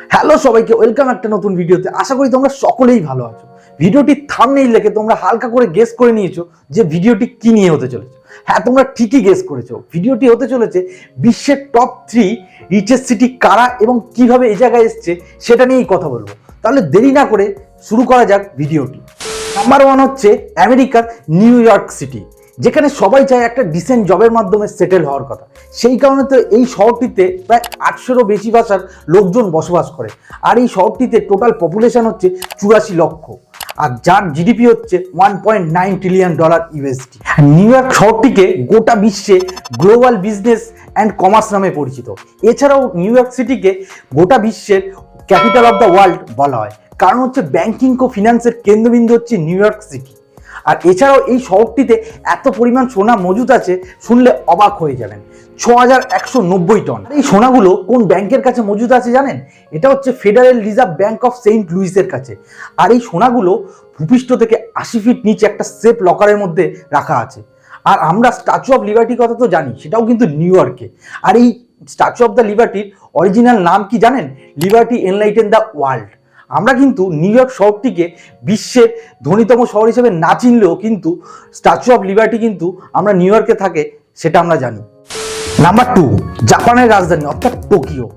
Hello সবাইকে, welcome একটা নতুন ভিডিওতে। আশা করি তোমরা সকলেই ভালো আছো। ভিডিওটি থাম্বনেইল দেখে তোমরা হালকা করে গেস করে নিয়েছো যে ভিডিওটি কি নিয়ে হতে চলেছে। হ্যাঁ, তোমরা ঠিকই গেস করেছো। ভিডিওটি হতে চলেছে বিশ্বের টপ 3 রিচেস্ট সিটি কারা এবং কিভাবে এই জায়গায় এসছে সেটা নিয়েই কথা বলবো। তাহলে দেরি না করে শুরু করা যাক ভিডিওটি। নাম্বার 1 হচ্ছে আমেরিকার নিউ ইয়র্ক সিটি, যেখানে সবাই চায় একটা ডিসেন্ট জবের মাধ্যমে সেটেল হওয়ার কথা। সেই কারণে তো এই শহরটিতে প্রায় 800-এরও বেশি ভাষার লোকজন বসবাস করে। আর এই শহরটিতে টোটাল পপুলেশন হচ্ছে 84 লক্ষ, আর যার জিডিপি হচ্ছে $1.9 ট্রিলিয়ন ইউএসডি। নিউ ইয়র্ক শহরটিকে গোটা বিশ্বে গ্লোবাল বিজনেস অ্যান্ড কমার্স নামে পরিচিত। এছাড়াও নিউ ইয়র্ক সিটিকে গোটা বিশ্বের ক্যাপিটাল অফ দ্য ওয়ার্ল্ড বলা হয়, কারণ হচ্ছে ব্যাংকিং ও ফিনান্সের কেন্দ্রবিন্দু হচ্ছে নিউ ইয়র্ক সিটি। আর এছাড়াও এই শহরটিতে এত পরিমাণ সোনা মজুদ আছে, শুনলে অবাক হয়ে যাবেন। 6190 টন। এই সোনাগুলো কোন ব্যাংকের কাছে মজুদ আছে জানেন? এটা হচ্ছে federal reserve bank of Saint লুইসের কাছে। আর এই সোনাগুলো ভূপৃষ্ঠ থেকে 80 ফিট নিচে একটা সেফ লকারের মধ্যে রাখা আছে। আর আমরা স্ট্যাচু অফ লিবার্টির কথা তো জানি, সেটাও কিন্তু নিউ ইয়র্কে। আর এই স্ট্যাচু অফ দ্য লিবার্টির অরিজিনাল নাম কি জানেন? Liberty enlighten the world. আমরা কিন্তু নিউ ইয়র্ক শহরটিকে বিশ্বের ধনীতম শহর হিসেবে না চিনলেও কিন্তু স্ট্যাচু অফ লিবার্টি কিন্তু আমরা নিউ ইয়র্কে থাকে সেটা আমরা জানি। নাম্বার 2, জাপানের রাজধানী অর্থাৎ টোকিও,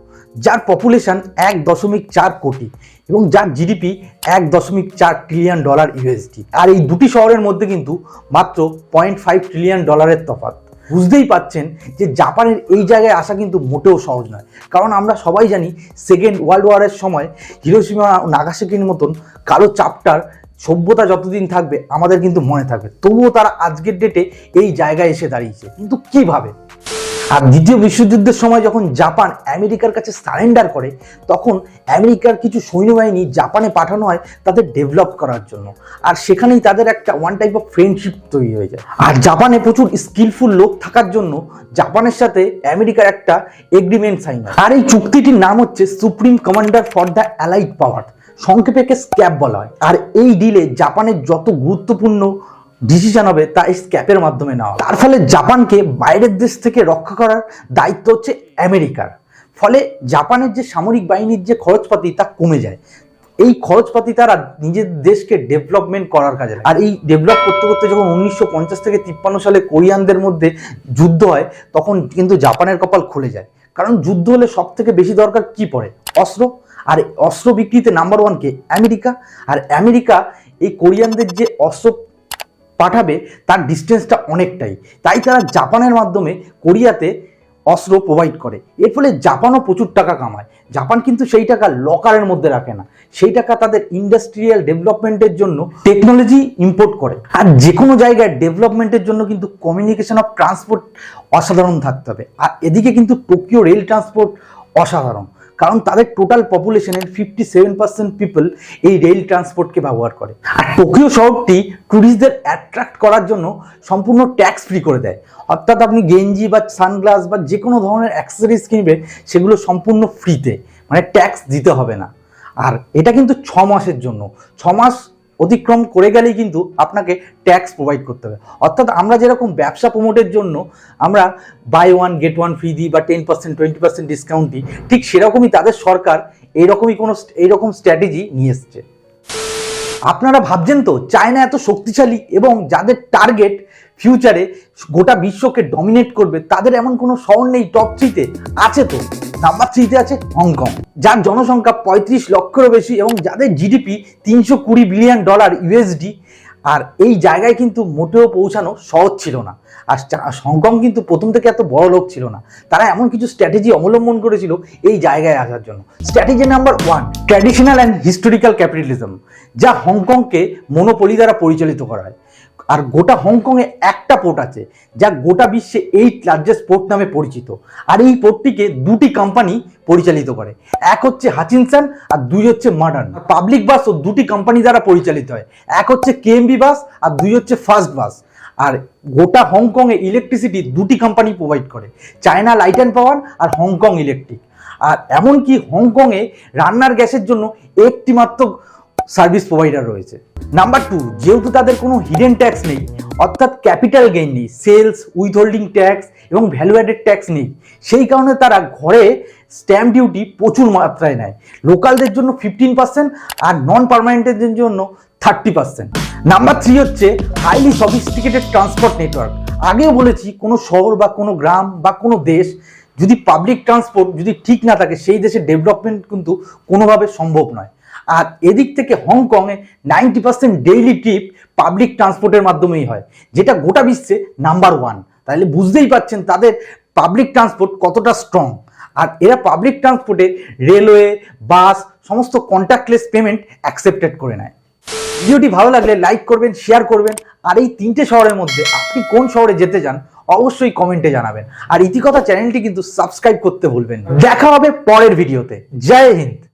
যার পপুলেশন 1.4 কোটি এবং যার জিডিপি $1.4 ট্রিলিয়ন ইউএসডি। আর এই দুটি শহরের মধ্যে কিন্তু মাত্র $0.5 ট্রিলিয়ন তফাৎ। বুঝতেই পাচ্ছেন যে জাপানের এই জায়গায় আসা কিন্তু মোটেও সহজ নয়, কারণ আমরা সবাই জানি সেকেন্ড ওয়ার্ল্ড ওয়ারের সময় হিরোশিমা নাগাসাকির মতন কালো চাপটার সভ্যতা যতদিন থাকবে আমাদের কিন্তু মনে থাকবে। তবুও তারা আজকের ডেটে এই জায়গায় এসে দাঁড়িয়েছে, কিন্তু কিভাবে? আর দ্বিতীয় বিশ্বযুদ্ধের সময় যখন জাপান আমেরিকার কাছে সারেন্ডার করে, তখন আমেরিকার কিছু সৈন্যবাহিনী জাপানে পাঠানো হয় তাদের ডেভেলপ করার জন্য। আর সেখানেই তাদের একটা ওয়ান টাইপ অফ ফ্রেন্ডশিপ তৈরি হয়ে যায়। আর জাপানে প্রচুর স্কিলফুল লোক থাকার জন্য জাপানের সাথে আমেরিকার একটা এগ্রিমেন্ট সাইন হয়। আর এই চুক্তিটির নাম হচ্ছে supreme commander for the allied power, সংক্ষেপে একে স্ক্যাপ বলা হয়। আর এই ডিলে জাপানের যত গুরুত্বপূর্ণ ডিসিশন হবে তা এই স্ক্যাপের মাধ্যমে নেওয়া। তার ফলে জাপানকে বাইরের দেশ থেকে রক্ষা করার দায়িত্ব হচ্ছে আমেরিকার। ফলে জাপানের যে সামরিক বাহিনীর যে খরচপাতি তা কমে যায়। এই খরচপাতি তারা নিজের দেশকে ডেভেলপমেন্ট করার কাজে। আর এই ডেভেলপ করতে করতে যখন 1950 থেকে 53 সালে কোরিয়ানদের মধ্যে যুদ্ধ হয়, তখন কিন্তু জাপানের কপাল খুলে যায়। কারণ যুদ্ধ হলে সব থেকে বেশি দরকার কি পড়ে? অস্ত্র। আর অস্ত্র বিক্রিতে নাম্বার 1 কে? আমেরিকা। আর আমেরিকা এই কোরিয়ানদের যে অস্ত্র পাঠাবে তার ডিস্টেন্সটা অনেকটাই, তাই তারা জাপানের মাধ্যমে কোরিয়াতে অস্ত্র প্রোভাইড করে। এর ফলে জাপানও প্রচুর টাকা কামায়। জাপান কিন্তু সেই টাকা লকারের মধ্যে রাখে না, সেই টাকা তাদের ইন্ডাস্ট্রিয়াল ডেভেলপমেন্টের জন্য টেকনোলজি ইম্পোর্ট করে। আর যে কোনো জায়গায় ডেভেলপমেন্টের জন্য কিন্তু কমিউনিকেশন অফ ট্রান্সপোর্ট অসাধারণ থাকতে হবে। আর এদিকে কিন্তু টোকিও রেল ট্রান্সপোর্ট অসাধারণ, কারণ তাদের টোটাল পপুলেশনের 57% পিপল এই রেল ট্রান্সপোর্টকে ব্যবহার করে। আর টোকিও শহরটি ট্যুরিস্টদের অ্যাট্রাক্ট করার জন্য সম্পূর্ণ ট্যাক্স ফ্রি করে দেয়। অর্থাৎ আপনি গেঞ্জি বা সানগ্লাস বা যে কোনো ধরনের অ্যাক্সেসরিজ কিনবেন, সেগুলো সম্পূর্ণ ফ্রিতে, মানে ট্যাক্স দিতে হবে না। আর এটা কিন্তু 6 মাসের জন্য। 6 মাস অতিক্রম করে গেলেই কিন্তু আপনাকে ট্যাক্স প্রোভাইড করতে হবে। অর্থাৎ আমরা যেরকম ব্যবসা প্রমোটের জন্য আমরা বাই 1 গেট 1 ফ্রি দিই বা 10% 20% ডিসকাউন্ট দিই, ঠিক সেরকমই তাদের সরকার এইরকম স্ট্র্যাটেজি নিয়ে এসছে। আপনারা ভাবছেন তো চায়না এত শক্তিশালী এবং যাদের টার্গেট ফিউচারে গোটা বিশ্বকে ডমিনেট করবে, তাদের এমন কোনো শহর নেই টপ 3-তে? আছে তো। নাম্বার 3-তে আছে হংকং, যার জনসংখ্যা 35 লক্ষেরও বেশি এবং যাদের জিডিপি $320 বিলিয়ন ইউএসডি। আর এই জায়গায় কিন্তু মোটেও পৌঁছানো সহজ ছিল না। আর হংকং কিন্তু প্রথম থেকে এত বড় লোক ছিল না। তারা এমন কিছু স্ট্র্যাটেজি অবলম্বন করেছিল এই জায়গায় আসার জন্য। Strategy number 1, traditional and historical capitalism, যা হংকংকে মনোপলি দ্বারা পরিচালিত করা হয়। আর গোটা হংকংয়ে একটা পোর্ট আছে, যা গোটা বিশ্বে 8 লার্জেস্ট পোর্ট নামে পরিচিত। আর এই পোর্টটিকে 2টি কোম্পানি পরিচালিত করে, এক হচ্ছে হাচিনসন আর 2 হচ্ছে মডার্ন। পাবলিক বাসও 2টি কোম্পানি দ্বারা পরিচালিত হয়, এক হচ্ছে কেএমবি বাস আর 2 হচ্ছে ফার্স্ট বাস। আর গোটা হংকংয়ে ইলেকট্রিসিটি 2টি কোম্পানি প্রোভাইড করে, চায়না লাইট অ্যান্ড পাওয়ার আর হংকং ইলেকট্রিক। আর এমনকি হংকংয়ে রান্নার গ্যাসের জন্য একটি মাত্র সার্ভিস প্রোভাইডার রয়েছে। নাম্বার 2, যেহেতু তাদের কোনো হিডেন ট্যাক্স নেই, অর্থাৎ ক্যাপিটাল গেইন নেই, সেলস, উইথহোল্ডিং ট্যাক্স এবং ভ্যালু অ্যাডেড ট্যাক্স নেই, সেই কারণে তারা ঘরে স্ট্যাম্প ডিউটি প্রচুর মাত্রায় নেয়। লোকালদের জন্য 15% আর নন পার্মানেন্টের জন্য 30%। নাম্বার 3 হচ্ছে হাইলি সফিস্টিকেটেড ট্রান্সপোর্ট নেটওয়ার্ক। আগেও বলেছি, কোনো শহর বা কোনো গ্রাম বা কোনো দেশ যদি পাবলিক ট্রান্সপোর্ট যদি ঠিক না থাকে, সেই দেশের ডেভেলপমেন্ট কিন্তু কোনোভাবে সম্ভব নয়। আর এদিক থেকে হংকংয়ে 90% ডেইলি ট্রিপ পাবলিক ট্রান্সপোর্টের মাধ্যমেই হয়, যেটা গোটা বিশ্বে নাম্বার 1। তাহলে বুঝতেই পারছেন তাদের পাবলিক ট্রান্সপোর্ট কতটা স্ট্রং। আর এরা পাবলিক ট্রান্সপোর্টে রেলওয়ে, বাস সমস্ত কন্ট্যাক্টলেস পেমেন্ট অ্যাকসেপ্টেড করে নেয়। ভিডিওটি ভালো লাগলে লাইক করবেন, শেয়ার করবেন। আর এই 3টে শহরের মধ্যে আপনি কোন শহরে যেতে চান অবশ্যই কমেন্টে জানাবেন। আর ইতিকথা চ্যানেলটি কিন্তু সাবস্ক্রাইব করতে ভুলবেন না। দেখা হবে পরের ভিডিওতে। জয় হিন্দ।